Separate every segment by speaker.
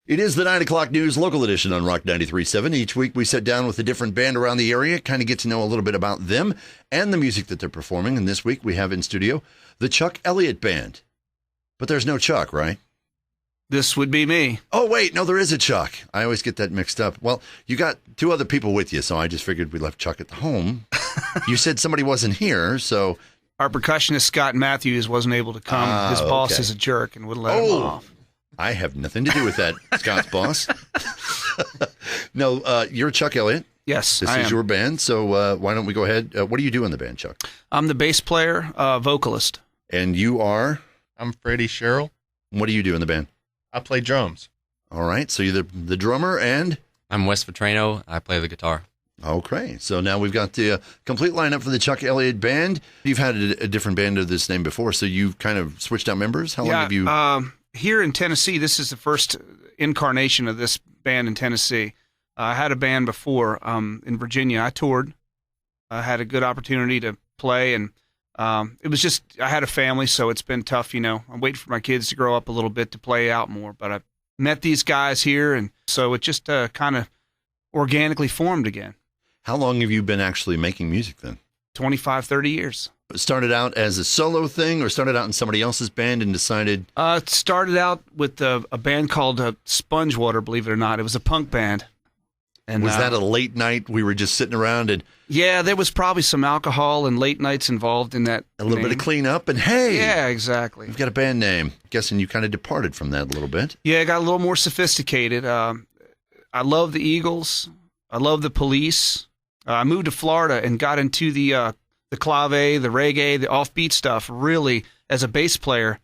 Speaker 1: It is the 9 o'clock news local edition on Rock 93.7. Each week we sit down with a different band around the area, kind of get to know a little bit about them and the music that they're performing. And this week we have in studio the Chuck Elliott Band. But there's no Chuck, right?
Speaker 2: This would be me.
Speaker 1: Oh, wait, no, there is a Chuck. I always get that mixed up. Well, you got two other people with you, so I just figured we left Chuck at the home. You said somebody wasn't here, so...
Speaker 2: Our percussionist, Scott Matthews, wasn't able to come. His boss is a jerk and wouldn't let him off.
Speaker 1: I have nothing to do with that, Scott's boss. No, you're Chuck Elliott.
Speaker 2: Yes,
Speaker 1: This is your band, so why don't we go ahead? What do you do in the band, Chuck?
Speaker 2: I'm the bass player, vocalist.
Speaker 1: And you are?
Speaker 3: I'm Freddie Sherrill.
Speaker 1: What do you do in the band?
Speaker 3: I play drums.
Speaker 1: All right, so you're the drummer and?
Speaker 4: I'm Wes Vetrano. I play the guitar.
Speaker 1: Okay, so now we've got the complete lineup for the Chuck Elliott Band. You've had a different band of this name before, so you've kind of switched out members? How long have you...
Speaker 2: Here in Tennessee, this is the first incarnation of this band in Tennessee. I had a band before in Virginia. I toured. I had a good opportunity to play, and it was just, I had a family, so it's been tough, you know. I'm waiting for my kids to grow up a little bit to play out more, but I met these guys here, and so it just kind of organically formed again.
Speaker 1: How long have you been actually making music then?
Speaker 2: 25, 30 years.
Speaker 1: Started out as a solo thing or started out in somebody else's band and decided?
Speaker 2: It started out with a band called Spongewater, believe it or not. It was a punk band. And
Speaker 1: was that a late night? We were just sitting around and...
Speaker 2: Yeah, there was probably some alcohol and late nights involved in that.
Speaker 1: A little bit of cleanup and hey!
Speaker 2: Yeah, exactly.
Speaker 1: We've got a band name. Guessing you kind of departed from that a little bit.
Speaker 2: Yeah, it got a little more sophisticated. I love the Eagles. I love the Police. I moved to Florida and got into the clave, the reggae, the offbeat stuff. Really, as a bass player,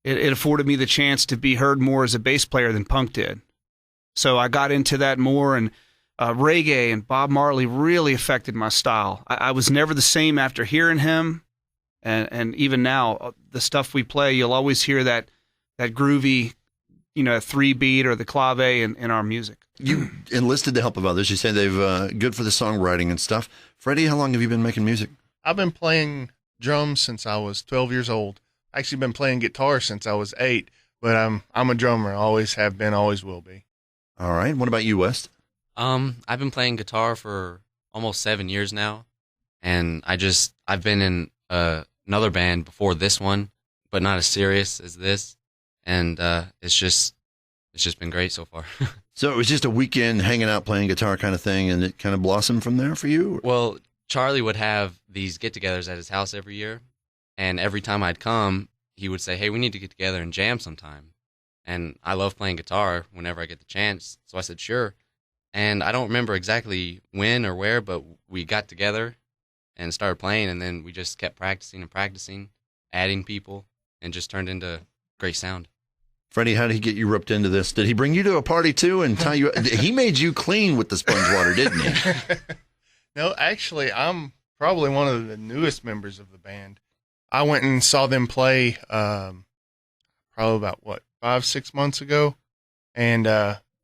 Speaker 2: it afforded me the chance to be heard more as a bass player than punk did. So I got into that more, and reggae and Bob Marley really affected my style. I was never the same after hearing him, and even now, the stuff we play, you'll always hear that groovy, you know, 3-beat or the clave in our music.
Speaker 1: You enlisted the help of others. You say they've good for the songwriting and stuff. Freddie, how long have you been making music?
Speaker 3: I've been playing drums since I was 12 years old. I actually been playing guitar since I was 8, but I'm a drummer. Always have been, always will be.
Speaker 1: All right. What about you, West?
Speaker 4: I've been playing guitar for almost 7 years now, and I've been in another band before this one, but not as serious as this, and it's just been great so far.
Speaker 1: So it was just a weekend hanging out, playing guitar kind of thing, and it kind of blossomed from there for you?
Speaker 4: Well, Charlie would have these get-togethers at his house every year, and every time I'd come, he would say, hey, we need to get together and jam sometime. And I love playing guitar whenever I get the chance, so I said, sure. And I don't remember exactly when or where, but we got together and started playing, and then we just kept practicing and practicing, adding people, and just turned into great sound.
Speaker 1: Freddie, how did he get you roped into this? Did he bring you to a party too and tie you? He made you clean with the sponge water, didn't he?
Speaker 3: No, actually, I'm probably one of the newest members of the band. I went and saw them play probably about, 5-6 months ago, and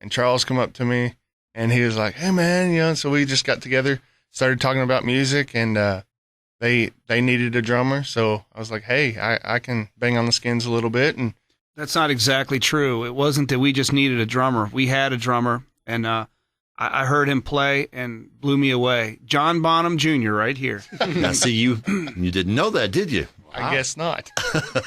Speaker 3: Charles come up to me, and he was like, hey, man, you know, so we just got together, started talking about music, and they needed a drummer, so I was like, hey, I can bang on the skins a little bit, and
Speaker 2: that's not exactly true. It wasn't that we just needed a drummer. We had a drummer, and I heard him play and blew me away. John Bonham Jr. right here.
Speaker 1: Now, see, you didn't know that, did you?
Speaker 3: I guess not.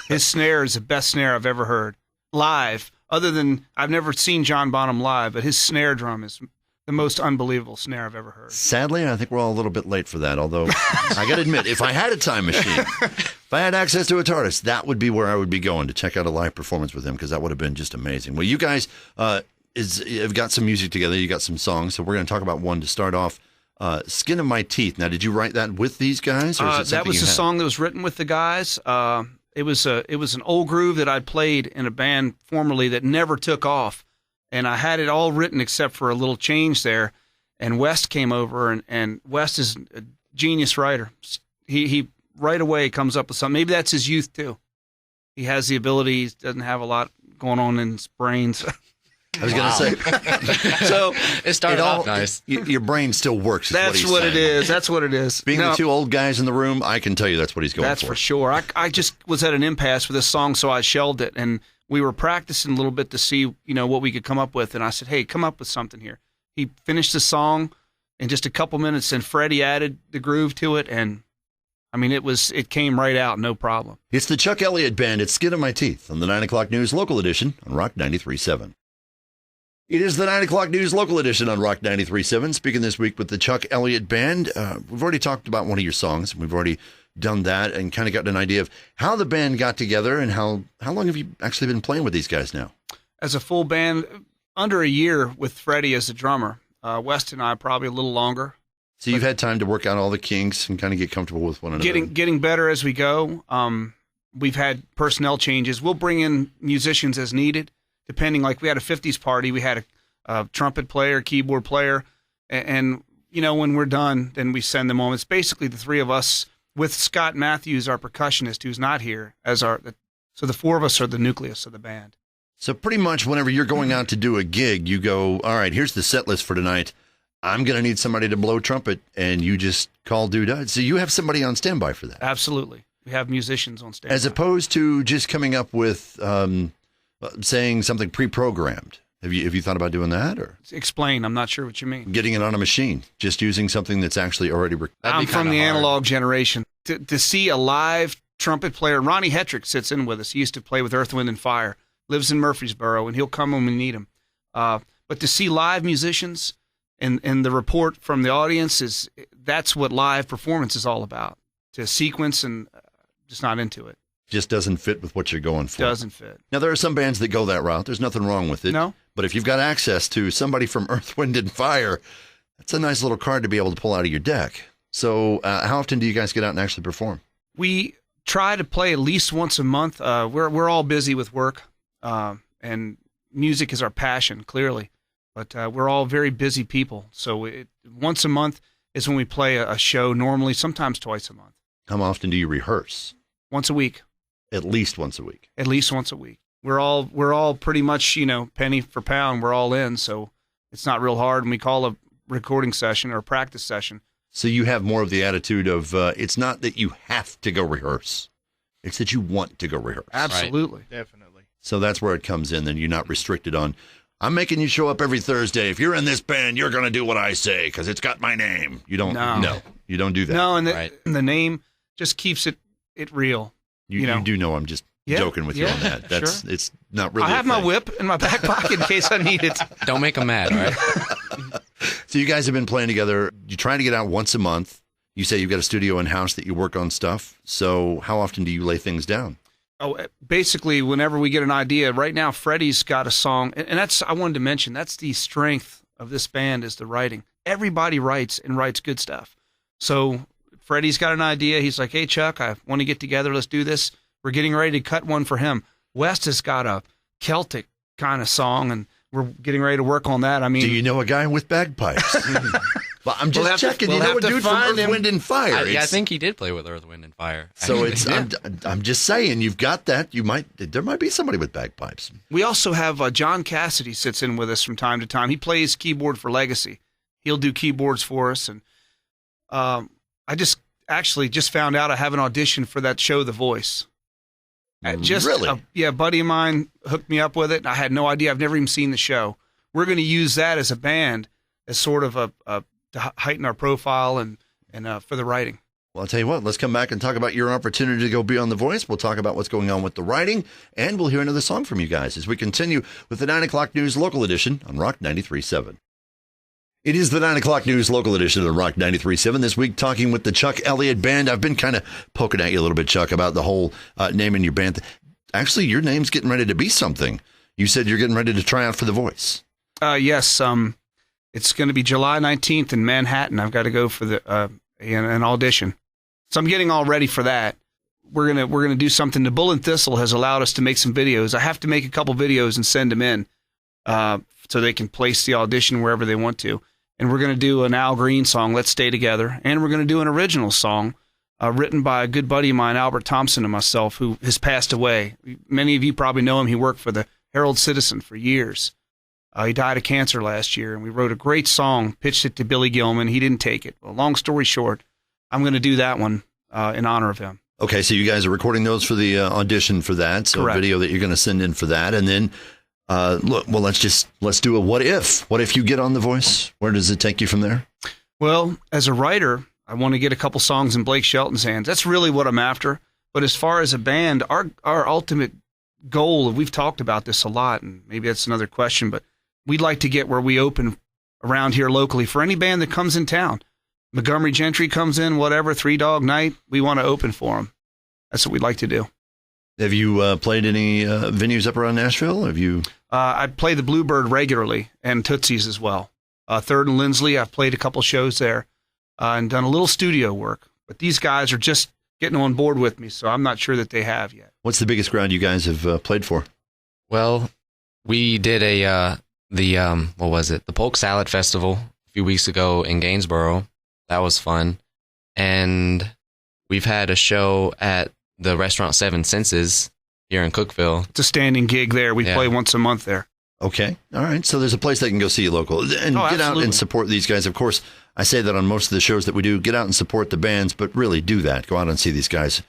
Speaker 2: His snare is the best snare I've ever heard. Live, other than I've never seen John Bonham live, but his snare drum is the most unbelievable snare I've ever heard.
Speaker 1: Sadly, I think we're all a little bit late for that, although I got to admit, if I had a time machine, if I had access to a TARDIS, that would be where I would be going to check out a live performance with him, because that would have been just amazing. Well, you guys have got some music together. You got some songs, so we're going to talk about one to start off. Skin of My Teeth. Now, did you write that with these guys? Or is it
Speaker 2: that was a song that was written with the guys. It was an old groove that I'd played in a band formerly that never took off. And I had it all written except for a little change there. And West came over, and West is a genius writer. He right away comes up with something. Maybe that's his youth, too. He has the ability. He doesn't have a lot going on in his brains.
Speaker 1: I was going to say. So
Speaker 4: it started off nice.
Speaker 1: Your brain still works.
Speaker 2: That's what it is. That's what it is.
Speaker 1: Being the two old guys in the room, I can tell you that's what he's going for.
Speaker 2: That's for sure. I just was at an impasse with this song, so I shelved it. And We were practicing a little bit to see, what we could come up with. And I said, hey, come up with something here. He finished the song in just a couple minutes, and Freddie added the groove to it. And I mean, it came right out, no problem.
Speaker 1: It's the Chuck Elliott Band. It's Skin of My Teeth on the 9 o'clock news local edition on Rock 93.7. It is the 9 o'clock news local edition on Rock 93.7. Speaking this week with the Chuck Elliott Band. We've already talked about one of your songs. We've already done that and kind of gotten an idea of how the band got together and how long have you actually been playing with these guys now?
Speaker 2: As a full band, under a year with Freddie as a drummer. West and I probably a little longer.
Speaker 1: So you've had time to work out all the kinks and kind of get comfortable with one another.
Speaker 2: Getting better as we go. We've had personnel changes. We'll bring in musicians as needed, depending. Like we had a 50s party. We had a trumpet player, keyboard player, and when we're done, then we send them home. It's basically the three of us with Scott Matthews, our percussionist, who's not here, so the four of us are the nucleus of the band.
Speaker 1: So pretty much whenever you're going out to do a gig, you go, all right, here's the set list for tonight. I'm going to need somebody to blow trumpet, and you just call dude. So you have somebody on standby for that.
Speaker 2: Absolutely. We have musicians on standby.
Speaker 1: As opposed to just coming up with saying something pre-programmed. Have you thought about doing that? Or
Speaker 2: explain. I'm not sure what you mean.
Speaker 1: Getting it on a machine, just using something that's actually already
Speaker 2: I'm from the analog generation. To see a live trumpet player, Ronnie Hetrick sits in with us. He used to play with Earth, Wind, and Fire, lives in Murfreesboro, and he'll come when we need him. But to see live musicians and the report from the audience that's what live performance is all about. To sequence and just not into it.
Speaker 1: Just doesn't fit with what you're going for.
Speaker 2: Doesn't fit.
Speaker 1: Now, there are some bands that go that route. There's nothing wrong with it.
Speaker 2: No.
Speaker 1: But if you've got access to somebody from Earth, Wind, and Fire, that's a nice little card to be able to pull out of your deck. So how often do you guys get out and actually perform?
Speaker 2: We try to play at least once a month. We're all busy with work, and music is our passion, clearly. But we're all very busy people. So once a month is when we play a show, normally, sometimes twice a month.
Speaker 1: How often do you rehearse?
Speaker 2: Once a week.
Speaker 1: At least once a week.
Speaker 2: At least once a week. We're all pretty much, penny for pound, we're all in, so it's not real hard. And we call a recording session or a practice session.
Speaker 1: So you have more of the attitude of it's not that you have to go rehearse. It's that you want to go rehearse.
Speaker 2: Absolutely.
Speaker 3: Right. Definitely.
Speaker 1: So that's where it comes in. Then you're not restricted on, I'm making you show up every Thursday. If you're in this band, you're going to do what I say because it's got my name. You don't. No, you don't do that.
Speaker 2: No, and the name just keeps it real.
Speaker 1: You do know I'm just joking with you on that. That's
Speaker 2: sure.
Speaker 1: It's not really.
Speaker 2: I have my whip in my back pocket in case I need it.
Speaker 4: Don't make them mad, all right?
Speaker 1: So you guys have been playing together. You're trying to get out once a month. You say you've got a studio in-house that you work on stuff. So how often do you lay things down?
Speaker 2: Oh, basically, whenever we get an idea. Right now, Freddie's got a song, and I wanted to mention, that's the strength of this band is the writing. Everybody writes and writes good stuff. So Freddie's got an idea. He's like, hey, Chuck, I want to get together. Let's do this. We're getting ready to cut one for him. West has got a Celtic kind of song, and we're getting ready to work on that. I mean,
Speaker 1: do you know a guy with bagpipes? Well, I'm just checking.
Speaker 4: We'll
Speaker 1: you know a dude from Earth,
Speaker 4: him.
Speaker 1: Wind, and Fire.
Speaker 4: I think he did play with Earth, Wind, and Fire.
Speaker 1: So it's. I'm just saying, you've got that. There might be somebody with bagpipes.
Speaker 2: We also have John Cassidy sits in with us from time to time. He plays keyboard for Legacy. He'll do keyboards for us, and I just found out I have an audition for that show, The Voice.
Speaker 1: Really?
Speaker 2: A buddy of mine hooked me up with it, and I had no idea. I've never even seen the show. We're going to use that as a band as sort of to heighten our profile and for the writing.
Speaker 1: Well, I'll tell you what, let's come back and talk about your opportunity to go be on The Voice. We'll talk about what's going on with the writing, and we'll hear another song from you guys as we continue with the 9 o'clock news local edition on Rock 93.7. It is the 9 o'clock news local edition of Rock 93.7. This week, talking with the Chuck Elliott Band. I've been kind of poking at you a little bit, Chuck, about the whole name in your band. Actually, your name's getting ready to be something. You said you're getting ready to try out for The Voice.
Speaker 2: Yes. It's going to be July 19th in Manhattan. I've got to go for an audition. So I'm getting all ready for that. We're gonna do something. The Bull and Thistle has allowed us to make some videos. I have to make a couple videos and send them in so they can place the audition wherever they want to. And we're going to do an Al Green song, Let's Stay Together. And we're going to do an original song written by a good buddy of mine, Albert Thompson, and myself, who has passed away. Many of you probably know him. He worked for the Herald-Citizen for years. He died of cancer last year, and we wrote a great song, pitched it to Billy Gilman. He didn't take it. Well, long story short, I'm going to do that one in honor of him.
Speaker 1: Okay, so you guys are recording those for the audition for that. So
Speaker 2: Correct.
Speaker 1: video that you're going to send in for that. And then, look, well, let's do a what if. What if you get on The Voice? Where does it take you from there?
Speaker 2: Well, as a writer, I want to get a couple songs in Blake Shelton's hands. That's really what I'm after. But as far as a band, our ultimate goal, we've talked about this a lot, and maybe that's another question, but we'd like to get where we open around here locally for any band that comes in town. Montgomery Gentry comes in, whatever, Three Dog Night, we want to open for them. That's what we'd like to do.
Speaker 1: Have you played any venues up around Nashville? Have you?
Speaker 2: I play the Bluebird regularly and Tootsie's as well. Third and Lindsley, I've played a couple shows there and done a little studio work. But these guys are just getting on board with me, so I'm not sure that they have yet.
Speaker 1: What's the biggest crowd you guys have played for?
Speaker 4: Well, we did what was it? The Polk Salad Festival a few weeks ago in Gainesboro. That was fun. And we've had a show at the restaurant Seven Senses here in Cookeville.
Speaker 2: It's a standing gig there. We
Speaker 4: Yeah.
Speaker 2: play once a month there.
Speaker 1: Okay. All right. So there's a place they can go see you local and get out
Speaker 2: absolutely.
Speaker 1: and support these guys. Of course, I say that on most of the shows that we do, get out and support the bands, but really do that. Go out and see these guys.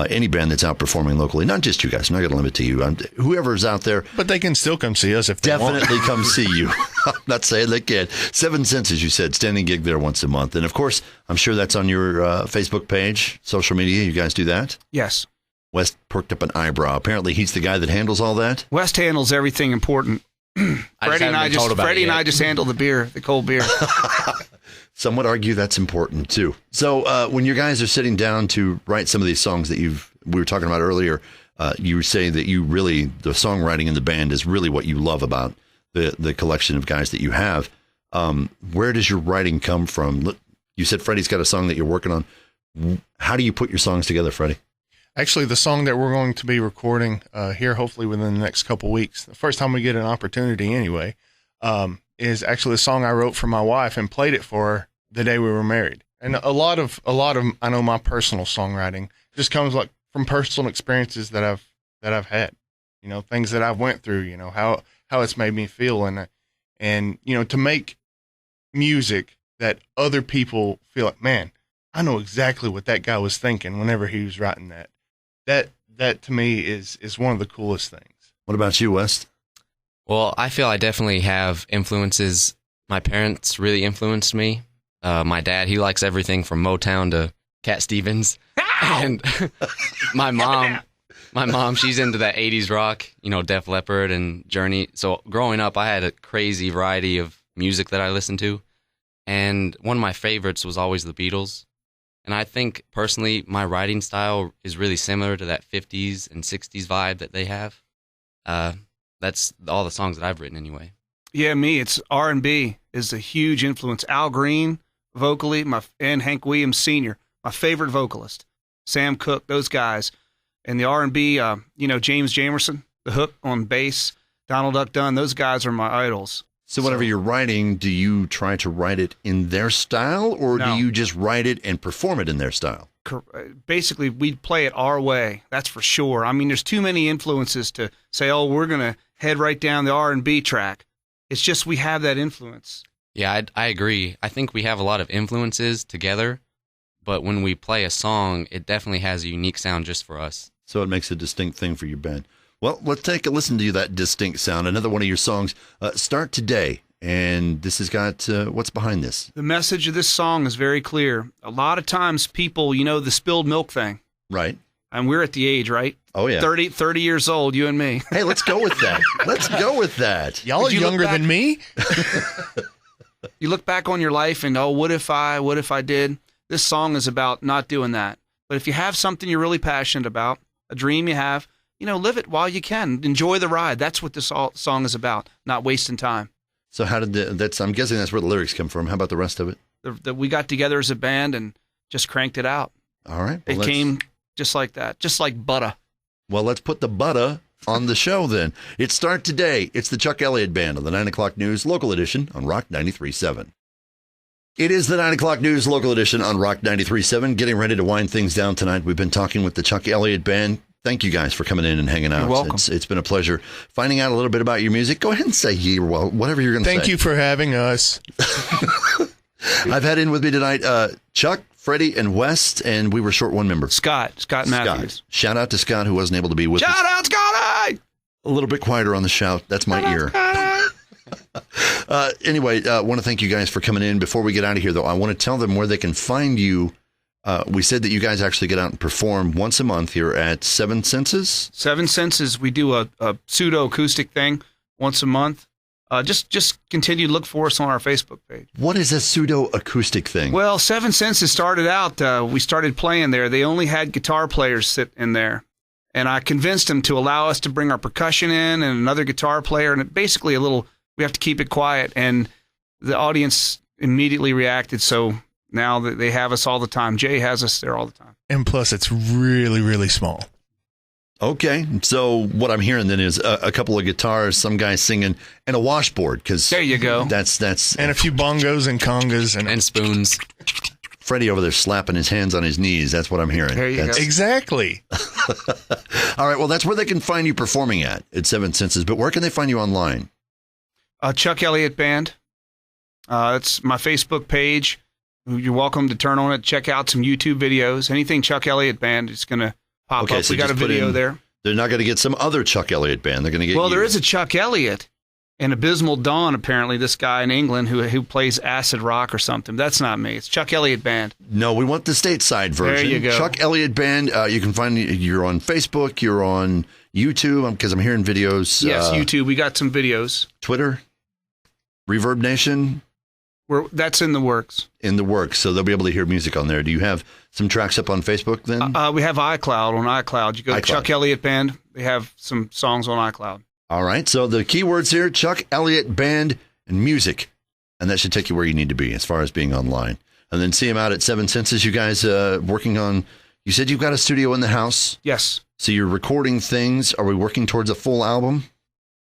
Speaker 1: Any band that's out performing locally, not just you guys. I'm not going to limit to you. Whoever's out there,
Speaker 3: But they can still come see us if they want.
Speaker 1: definitely come see you. I'm not saying they can't. Seven Senses, you said, standing gig there once a month. And of course, I'm sure that's on your Facebook page, social media. You guys do that?
Speaker 2: Yes.
Speaker 1: West perked up an eyebrow. Apparently, he's the guy that handles all that.
Speaker 2: West handles everything important. Freddie and I just handle the beer, the cold beer.
Speaker 1: Some would argue that's important too. So when you guys are sitting down to write some of these songs that we were talking about earlier, you say that the songwriting in the band is really what you love about the collection of guys that you have. Where does your writing come from? Look, you said Freddie's got a song that you're working on. How do you put your songs together, Freddie?
Speaker 3: Actually, the song that we're going to be recording here, hopefully within the next couple weeks, the first time we get an opportunity anyway, is actually a song I wrote for my wife and played it for her the day we were married. And a lot of I know my personal songwriting just comes like from personal experiences that I've had, things that I've went through, how it's made me feel, and to make music that other people feel like, man, I know exactly what that guy was thinking whenever he was writing that. That to me is one of the coolest things.
Speaker 1: What about you, West?
Speaker 4: Well, I feel I definitely have influences. My parents really influenced me. My dad, he likes everything from Motown to Cat Stevens. And my mom, she's into that 80s rock, Def Leppard and Journey. So growing up, I had a crazy variety of music that I listened to. And one of my favorites was always the Beatles. And I think, personally, my writing style is really similar to that 50s and 60s vibe that they have. That's all the songs that I've written anyway.
Speaker 2: Yeah, me. It's R&B is a huge influence. Al Green, vocally, and Hank Williams Sr., my favorite vocalist. Sam Cooke, those guys. And the R&B, James Jamerson, the hook on bass, Donald Duck Dunn, those guys are my idols.
Speaker 1: So whenever you're writing, do you try to write it in their style, or
Speaker 2: No.
Speaker 1: do you just write it and perform it in their style?
Speaker 2: Basically, we play it our way. That's for sure. I mean, there's too many influences to say, oh, we're going to head right down the R&B track. It's just we have that influence.
Speaker 4: Yeah, I agree. I think we have a lot of influences together, but when we play a song, it definitely has a unique sound just for us.
Speaker 1: So it makes a distinct thing for your band. Well, let's take a listen to that distinct sound. Another one of your songs, Start Today. And this has got, what's behind this?
Speaker 2: The message of this song is very clear. A lot of times people, the spilled milk thing.
Speaker 1: Right.
Speaker 2: And we're at the age, right?
Speaker 1: Oh, yeah.
Speaker 2: 30 years old, you and me.
Speaker 1: Hey, let's go with that. Let's go with that.
Speaker 3: Y'all are
Speaker 2: Did you look
Speaker 3: younger
Speaker 2: back-
Speaker 3: than me?
Speaker 2: You look back on your life and, what if I did? This song is about not doing that. But if you have something you're really passionate about, a dream you have, live it while you can. Enjoy the ride. That's what this song is about, not wasting time.
Speaker 1: So how did I'm guessing that's where the lyrics come from. How about the rest of it?
Speaker 2: We got together as a band and just cranked it out.
Speaker 1: All right.
Speaker 2: It came just like that, just like butter.
Speaker 1: Well, let's put the butter on the show then. It's Start Today. It's the Chuck Elliott Band on the 9 o'clock news local edition on Rock 93.7. It is the 9 o'clock news local edition on Rock 93.7. Getting ready to wind things down tonight. We've been talking with the Chuck Elliott Band. Thank you guys for coming in and hanging out.
Speaker 2: You're welcome.
Speaker 1: It's been a pleasure finding out a little bit about your music. Go ahead and say whatever you're going to say.
Speaker 3: Thank you for having us.
Speaker 1: I've had in with me tonight Chuck Freddie and West, and we were short one member.
Speaker 2: Scott Matthews.
Speaker 1: Shout out to Scott, who wasn't able to be with us.
Speaker 2: Shout out, Scotty!
Speaker 1: A little bit quieter on the shout. That's my ear. Anyway, I want to thank you guys for coming in. Before we get out of here, though, I want to tell them where they can find you. We said that you guys actually get out and perform once a month here at Seven Senses.
Speaker 2: Seven Senses, we do a pseudo acoustic thing once a month. Just continue to look for us on our Facebook page.
Speaker 1: What is a pseudo acoustic thing?
Speaker 2: Well, Seven Senses started out. We started playing there. They only had guitar players sit in there, and I convinced them to allow us to bring our percussion in and another guitar player, and basically we have to keep it quiet. And the audience immediately reacted. So now that they have us all the time, Jay has us there all the time.
Speaker 3: And plus, it's really, really small.
Speaker 1: Okay, so what I'm hearing then is a couple of guitars, some guy singing, and a washboard. Because
Speaker 2: there you go.
Speaker 1: That's
Speaker 3: and a few bongos and congas
Speaker 4: and spoons.
Speaker 1: Freddie over there slapping his hands on his knees. That's what I'm hearing.
Speaker 2: There you go.
Speaker 3: Exactly.
Speaker 1: All right, well, that's where they can find you performing at Seven Senses. But where can they find you online?
Speaker 2: Chuck Elliott Band. It's my Facebook page. You're welcome to turn on it. Check out some YouTube videos. Anything Chuck Elliott Band is going to pop up.
Speaker 1: So
Speaker 2: we got a video there.
Speaker 1: They're not going to get some other Chuck Elliott Band. They're going to get
Speaker 2: there is a Chuck Elliott and Abysmal Dawn, apparently, this guy in England who plays acid rock or something. That's not me. It's Chuck Elliott Band.
Speaker 1: No, we want the stateside version.
Speaker 2: There you go.
Speaker 1: Chuck Elliott Band. You can find you're on Facebook. You're on YouTube because I'm hearing videos.
Speaker 2: Yes, YouTube. We got some videos.
Speaker 1: Twitter. Reverb Nation.
Speaker 2: That's in the works.
Speaker 1: In the works, so they'll be able to hear music on there. Do you have some tracks up on Facebook then?
Speaker 2: We have iCloud on iCloud. You go to Chuck Elliott Band. They have some songs on iCloud.
Speaker 1: All right, so the keywords here, Chuck Elliott Band and music, and that should take you where you need to be as far as being online. And then see them out at Seven Senses. You guys working on, you said you've got a studio in the house?
Speaker 2: Yes.
Speaker 1: So you're recording things. Are we working towards a full album?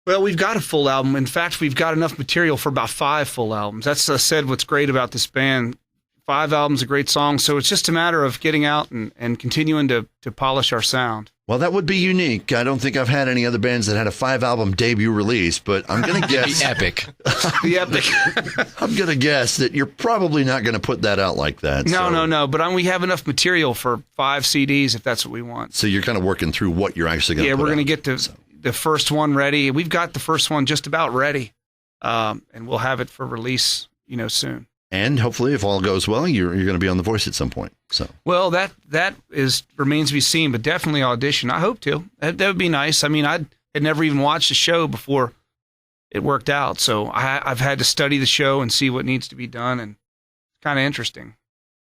Speaker 2: Well, we've got a full album. In fact, we've got enough material for about 5 full albums. That's said what's great about this band. 5 albums, a great song. So it's just a matter of getting out and continuing to polish our sound.
Speaker 1: Well, that would be unique. I don't think I've had any other bands that had a 5-album debut release, but I'm going to guess.
Speaker 4: The epic.
Speaker 2: The epic.
Speaker 1: I'm going to guess that you're probably not going to put that out like that.
Speaker 2: No. But we have enough material for 5 CDs if that's what we want.
Speaker 1: So you're kind of working through what you're actually going to put out.
Speaker 2: Yeah, we're going to get the first one ready. We've got the first one just about ready, and we'll have it for release, soon. And
Speaker 1: hopefully, if all goes well, you're going to be on The Voice at some point. So,
Speaker 2: well, that remains to be seen, but definitely audition. I hope to. That would be nice. I mean, I had never even watched the show before it worked out, so I've had to study the show and see what needs to be done, and it's kind of interesting.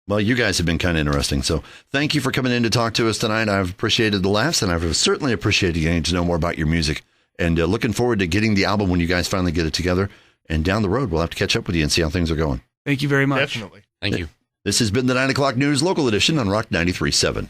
Speaker 1: Well, you guys have been kind of interesting. So thank you for coming in to talk to us tonight. I've appreciated the laughs, and I've certainly appreciated getting to know more about your music. And looking forward to getting the album when you guys finally get it together. And down the road, we'll have to catch up with you and see how things are going.
Speaker 2: Thank you very much.
Speaker 3: Definitely.
Speaker 4: Thank you.
Speaker 1: This has been the 9 o'clock news local edition on Rock 93.7.